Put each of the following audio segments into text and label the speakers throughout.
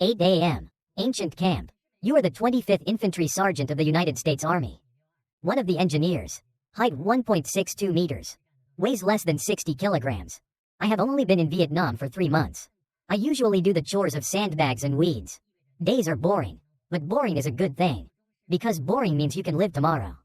Speaker 1: 8 a.m. Ancient camp. You are the 25th Infantry Sergeant of the United States Army. One of the engineers. Height 1.62 meters. Weighs less than 60 kilograms. I have only been in Vietnam for 3 months. I usually do the chores of sandbags and weeds. Days are boring. But boring is a good thing. Because boring means you can live tomorrow.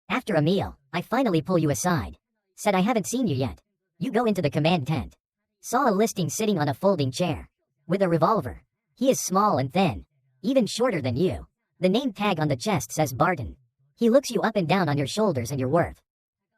Speaker 1: After a meal, I finally pull you aside. Said I haven't seen you yet. You go into the command tent. Saw a listing sitting on a folding chair. With a revolver. He is small and thin. Even shorter than you. The name tag on the chest says Barton. He looks you up and down on your shoulders and your worth.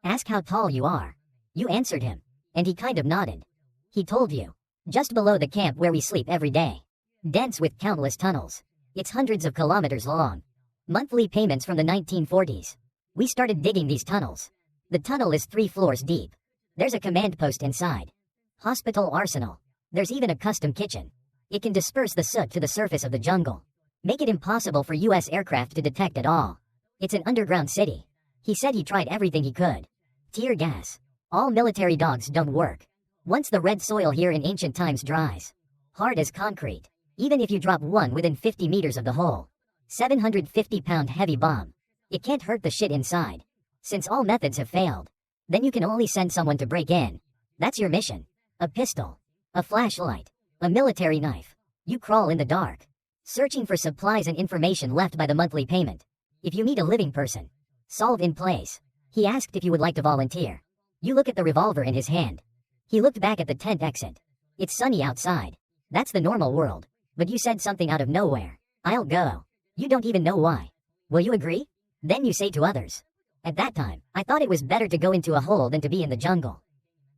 Speaker 1: Ask how tall you are. You answered him. And he kind of nodded. He told you. Just below the camp where we sleep every day. Dense with countless tunnels. It's hundreds of kilometers long. Monthly payments from the 1940s. We started digging these tunnels. The tunnel is 3 floors deep. There's a command post inside. Hospital arsenal. There's even a custom kitchen. It can disperse the soot to the surface of the jungle. Make it impossible for US aircraft to detect at all. It's an underground city. He said he tried everything he could. Tear gas. All military dogs don't work. Once the red soil here in ancient times dries. Hard as concrete. Even if you drop one within 50 meters of the hole. 750-pound heavy bomb. It can't hurt the shit inside. Since all methods have failed. Then you can only send someone to break in. That's your mission. A pistol. A flashlight. A military knife. You crawl in the dark. Searching for supplies and information left by the monthly payment. If you meet a living person. Solve in place. He asked if you would like to volunteer. You look at the revolver in his hand. He looked back at the tent exit. It's sunny outside. That's the normal world. But you said something out of nowhere. I'll go. You don't even know why. Will you agree? Then you say to others. At that time, I thought it was better to go into a hole than to be in the jungle.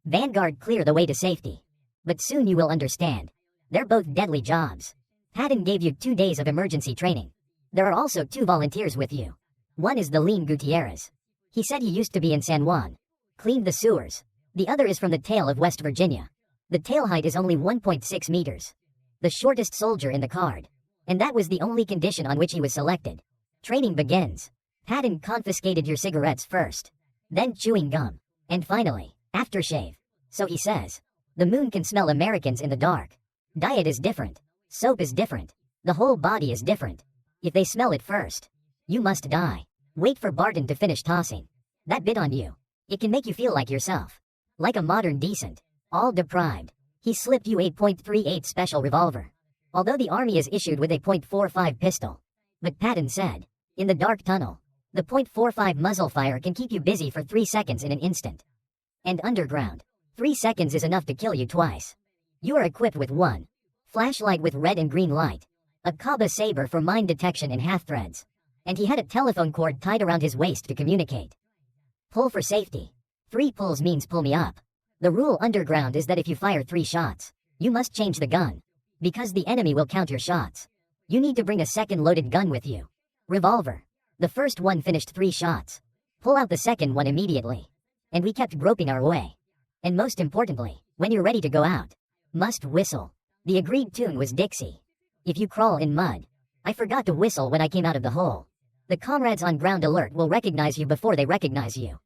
Speaker 1: Vanguard clear the way to safety. But soon you will understand. They're both deadly jobs. Patton gave you 2 days of emergency training. There are also 2 volunteers with you. One is the lean Gutierrez. He said he used to be in San Juan. Cleaned the sewers. The other is from the tail of West Virginia. The tail height is only 1.6 meters. The shortest soldier in the card. And that was the only condition on which he was selected. Training begins. Patton confiscated your cigarettes first. Then chewing gum. And finally, aftershave. So he says. The moon can smell Americans in the dark. Diet is different. Soap is different. The whole body is different. If they smell it first, you must die. Wait for Barton to finish tossing. That bit on you. It can make you feel like yourself. Like a modern decent. All deprived. He slipped you a .38 special revolver. Although the army is issued with a .45 pistol. But Patton said, in the dark tunnel, the .45 muzzle fire can keep you busy for 3 seconds in an instant. And underground, 3 seconds is enough to kill you twice. You are equipped with 1 flashlight with red and green light, a Kaba saber for mine detection and half threads, and he had a telephone cord tied around his waist to communicate. Pull for safety. 3 pulls means pull me up. The rule underground is that if you fire 3 shots, you must change the gun. Because the enemy will count your shots. You need to bring a second loaded gun with you. Revolver. The first one finished 3 shots. Pull out the second one immediately. And we kept groping our way. And most importantly, when you're ready to go out, must whistle. The agreed tune was Dixie. If you crawl in mud. I forgot to whistle when I came out of the hole. The comrades on ground alert will recognize you before they recognize you.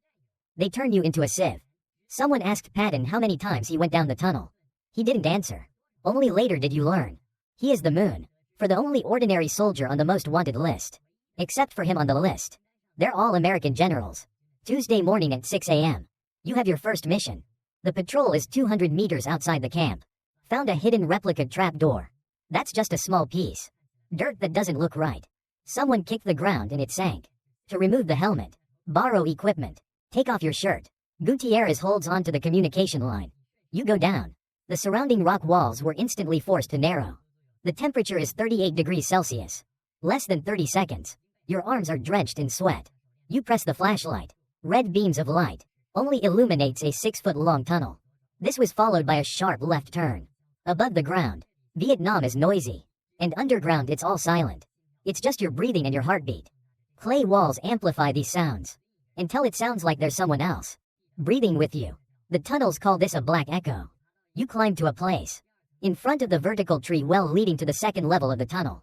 Speaker 1: They turn you into a sieve. Someone asked Patton how many times he went down the tunnel. He didn't answer. Only later did you learn. He is the moon. For the only ordinary soldier on the most wanted list. Except for him on the list. They're all American generals. Tuesday morning at 6 a.m. You have your first mission. The patrol is 200 meters outside the camp. Found a hidden replica trap door. That's just a small piece. Dirt that doesn't look right. Someone kicked the ground and it sank. To remove the helmet. Borrow equipment. Take off your shirt. Gutierrez holds on to the communication line. You go down. The surrounding rock walls were instantly forced to narrow. The temperature is 38 degrees Celsius. Less than 30 seconds. Your arms are drenched in sweat. You press the flashlight. Red beams of light. Only illuminates a 6-foot-long tunnel. This was followed by a sharp left turn. Above the ground, Vietnam is noisy. And underground it's all silent. It's just your breathing and your heartbeat. Clay walls amplify these sounds. Until it sounds like there's someone else breathing with you. The tunnels call this a black echo. You climb to a place. In front of the vertical tree well leading to the second level of the tunnel.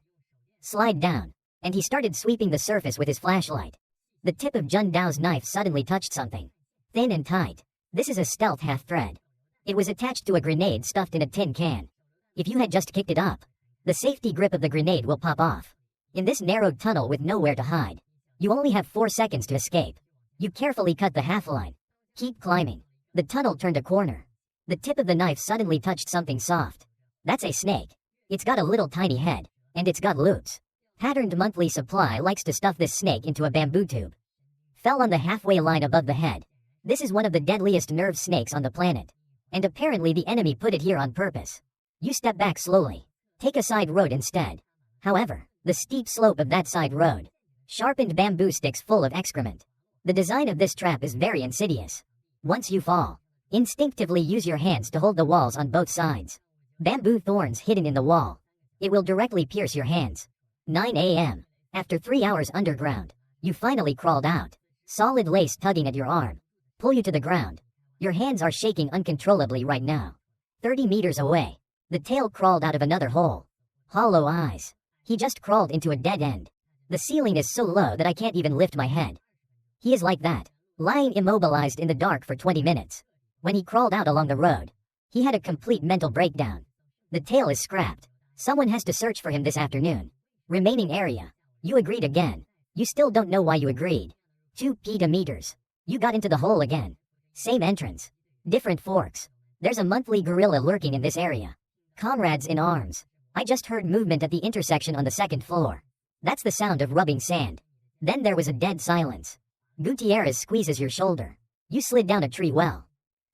Speaker 1: Slide down. And he started sweeping the surface with his flashlight. The tip of Jun Dao's knife suddenly touched something. Thin and tight. This is a stealth half thread. It was attached to a grenade stuffed in a tin can. If you had just kicked it up, the safety grip of the grenade will pop off. In this narrowed tunnel with nowhere to hide, you only have 4 seconds to escape. You carefully cut the half line. Keep climbing. The tunnel turned a corner. The tip of the knife suddenly touched something soft. That's a snake. It's got a little tiny head, and it's got loops. Patterned monthly supply likes to stuff this snake into a bamboo tube. Fell on the halfway line above the head. This is one of the deadliest nerve snakes on the planet. And apparently the enemy put it here on purpose. You step back slowly. Take a side road instead. However, the steep slope of that side road. Sharpened bamboo sticks full of excrement. The design of this trap is very insidious. Once you fall, instinctively use your hands to hold the walls on both sides. Bamboo thorns hidden in the wall. It will directly pierce your hands. 9 a.m. After 3 hours underground, you finally crawled out. Solid lace tugging at your arm. Pull you to the ground. Your hands are shaking uncontrollably right now. 30 meters away, the tail crawled out of another hole. Hollow eyes. He just crawled into a dead end. The ceiling is so low that I can't even lift my head. He is like that, lying immobilized in the dark for 20 minutes. When he crawled out along the road, he had a complete mental breakdown. The tail is scrapped. Someone has to search for him this afternoon. Remaining area. You agreed again. You still don't know why you agreed. 2 petameters. You got into the hole again. Same entrance. Different forks. There's a monthly gorilla lurking in this area. Comrades in arms. I just heard movement at the intersection on the 2nd floor. That's the sound of rubbing sand. Then there was a dead silence. Gutierrez squeezes your shoulder. You slid down a tree well.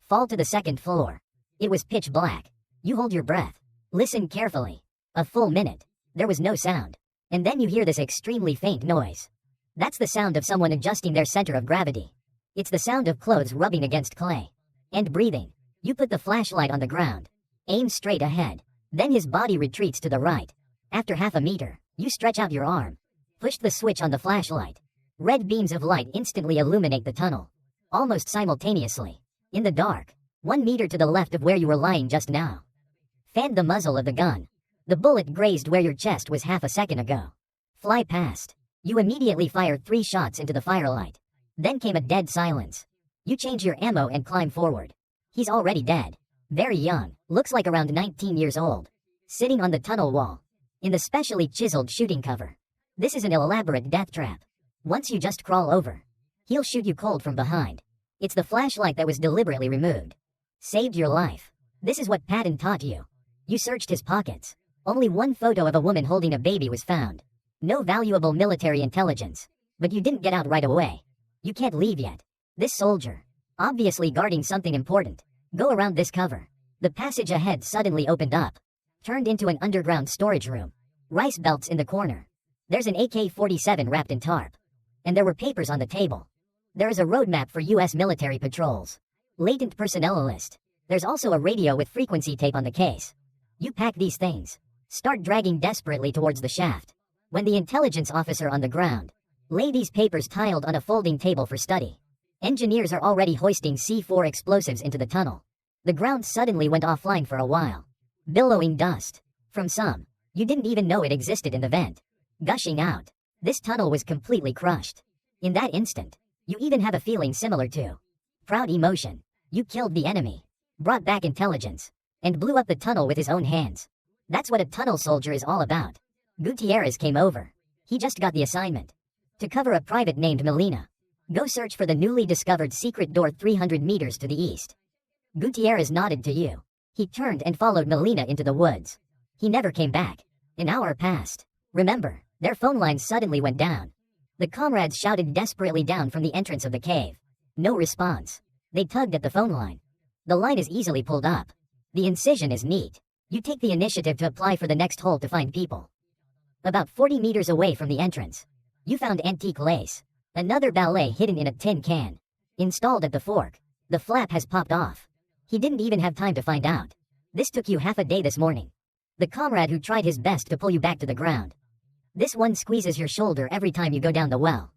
Speaker 1: Fall to the 2nd floor. It was pitch black. You hold your breath. Listen carefully. A full minute. There was no sound. And then you hear this extremely faint noise. That's the sound of someone adjusting their center of gravity. It's the sound of clothes rubbing against clay. And breathing. You put the flashlight on the ground. Aim straight ahead. Then his body retreats to the right. After half a meter, you stretch out your arm. Push the switch on the flashlight. Red beams of light instantly illuminate the tunnel. Almost simultaneously. In the dark. 1 meter to the left of where you were lying just now. Fanned the muzzle of the gun. The bullet grazed where your chest was half a second ago. Fly past. You immediately fired 3 shots into the firelight. Then came a dead silence. You change your ammo and climb forward. He's already dead. Very young, looks like around 19 years old. Sitting on the tunnel wall. In the specially chiseled shooting cover. This is an elaborate death trap. Once you just crawl over, he'll shoot you cold from behind. It's the flashlight that was deliberately removed. Saved your life. This is what Patton taught you. You searched his pockets. Only 1 photo of a woman holding a baby was found. No valuable military intelligence. But you didn't get out right away. You can't leave yet. This soldier, obviously guarding something important. Go around this cover. The passage ahead suddenly opened up. Turned into an underground storage room. Rice belts in the corner. There's an AK-47 wrapped in tarp. And there were papers on the table. There is a roadmap for U.S. military patrols. Latent personnel list. There's also a radio with frequency tape on the case. You pack these things. Start dragging desperately towards the shaft. When the intelligence officer on the ground. Lay these papers tiled on a folding table for study. Engineers are already hoisting C4 explosives into the tunnel. The ground suddenly went offline for a while. Billowing dust. From some. You didn't even know it existed in the vent. Gushing out. This tunnel was completely crushed. In that instant, you even have a feeling similar to proud emotion. You killed the enemy. Brought back intelligence. And blew up the tunnel with his own hands. That's what a tunnel soldier is all about. Gutierrez came over. He just got the assignment. To cover a private named Melina. Go search for the newly discovered secret door 300 meters to the east. Gutierrez nodded to you. He turned and followed Melina into the woods. He never came back. An hour passed. Remember, their phone lines suddenly went down. The comrades shouted desperately down from the entrance of the cave. No response. They tugged at the phone line. The line is easily pulled up. The incision is neat. You take the initiative to apply for the next hole to find people. About 40 meters away from the entrance, you found antique lace. Another ballet hidden in a tin can. Installed at the fork. The flap has popped off. He didn't even have time to find out. This took you half a day this morning. The comrade who tried his best to pull you back to the ground. This one squeezes your shoulder every time you go down the well.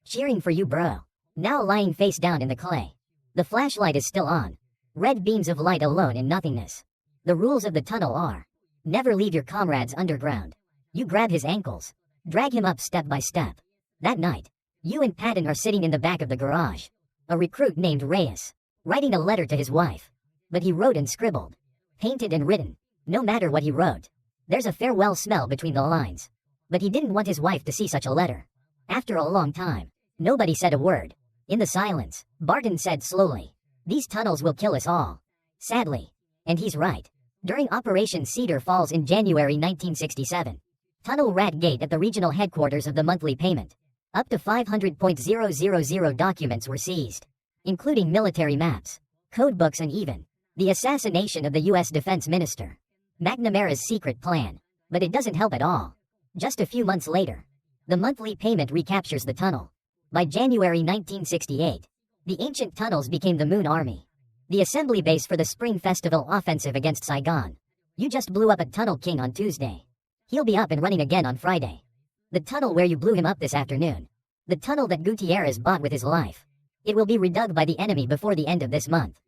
Speaker 1: Cheering for you, bro. Now lying face down in the clay. The flashlight is still on. Red beams of light alone in nothingness. The rules of the tunnel are: never leave your comrades underground. You grab his ankles. Drag him up step by step. That night, you and Patton are sitting in the back of the garage. A recruit named Reyes, writing a letter to his wife. But he wrote and scribbled. Painted and written. No matter what he wrote, There's a farewell smell between the lines. But he didn't want his wife to see such a letter. After a long time, nobody said a word. In the silence, Barton said slowly, "These tunnels will kill us all." Sadly. And he's right. During Operation Cedar Falls in January 1967, Tunnel Rat Gate at the regional headquarters of the monthly payment, up to 500.000 documents were seized, including military maps, codebooks and even the assassination of the U.S. Defense Minister. McNamara's secret plan. But it doesn't help at all. Just a few months later, the monthly payment recaptures the tunnel. By January 1968, the ancient tunnels became the Moon Army, the assembly base for the Spring Festival offensive against Saigon. You just blew up a Tunnel King on Tuesday. He'll be up and running again on Friday. The tunnel where you blew him up this afternoon. The tunnel that Gutierrez bought with his life. It will be redug by the enemy before the end of this month.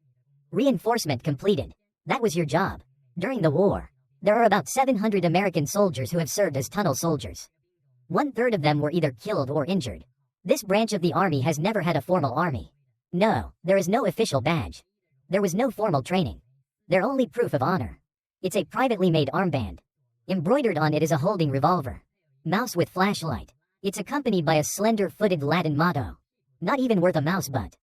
Speaker 1: Reinforcement completed. That was your job. During the war, there are about 700 American soldiers who have served as tunnel soldiers. 1/3 of them were either killed or injured. This branch of the Army has never had a formal army. No, there is no official badge. There was no formal training. Their only proof of honor. It's a privately made armband. Embroidered on it is a holding revolver. Mouse with flashlight. It's accompanied by a slender-footed Latin motto. Not even worth a mouse butt.